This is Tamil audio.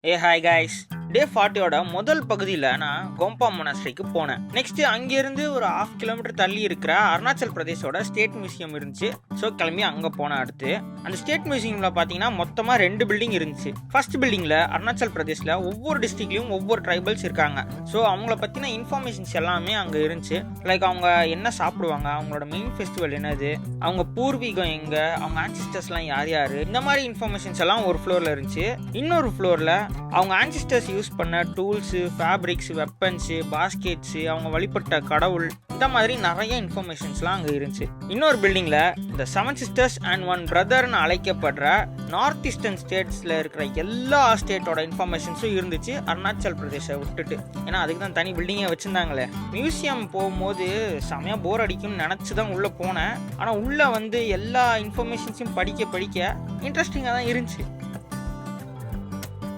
Hi guys. டே 40யோட முதல் பகுதியில் நான் கோம்பா மொனாஸ்ட்ரிக்கு போனேன். நெக்ஸ்ட் அங்கேருந்து ஒரு 1/2 கிலோமீட்டர் தள்ளி இருக்கிற அருணாச்சல் பிரதேஷோட ஸ்டேட் மியூசியம் இருந்துச்சு. ஸோ கிளம்பி அங்கே போனேன். அடுத்து அந்த ஸ்டேட் மியூசியமில் பார்த்தீங்கன்னா மொத்தமாக 2 பில்டிங் இருந்துச்சு. ஃபர்ஸ்ட் பில்டிங்கில் அருணாச்சல் பிரதேஷில் ஒவ்வொரு டிஸ்ட்ரிக்ட்லையும் ஒவ்வொரு ட்ரைபல்ஸ் இருக்காங்க. ஸோ அவங்கள பற்றின இன்ஃபர்மேஷன்ஸ் எல்லாமே அங்கே இருந்துச்சு. லைக் அவங்க என்ன சாப்பிடுவாங்க, அவங்களோட மெயின் ஃபெஸ்டிவல் என்னது, அவங்க பூர்வீகம் எங்கே, அவங்க ஆன்சிஸ்டர்ஸ்லாம் யார் யார், இந்த மாதிரி இன்ஃபர்மேஷன்ஸ் எல்லாம் ஒரு ஃப்ளோரில் இருந்துச்சு. இன்னொரு ஃப்ளோரில் அவங்க ஆன்சிஸ்டர்ஸ் யூஸ் பண்ண டூல்ஸு, ஃபேப்ரிக்ஸ், வெப்பன்ஸு, பாஸ்கெட்ஸு, அவங்க வழிபட்ட கடவுள், இந்த மாதிரி நிறைய இன்ஃபர்மேஷன்ஸ்லாம் அங்கே இருந்துச்சு. இன்னொரு பில்டிங்கில் இந்த 7 சிஸ்டர்ஸ் அண்ட் 1 பிரதர்னு அழைக்கப்படுற நார்த் ஈஸ்டர்ன் ஸ்டேட்ஸில் இருக்கிற எல்லா ஸ்டேட்டோட இன்ஃபர்மேஷன்ஸும் இருந்துச்சு, அருணாச்சல் பிரதேசை விட்டுட்டு. ஏன்னா அதுக்கு தான் தனி பில்டிங்கை வச்சுருந்தாங்களே. மியூசியம் போகும்போது செமையாக போர் அடிக்கும்னு நினச்சி தான் உள்ளே போனேன். ஆனால் உள்ளே வந்து எல்லா இன்ஃபர்மேஷன்ஸையும் படிக்க இன்ட்ரெஸ்டிங்காக தான் இருந்துச்சு.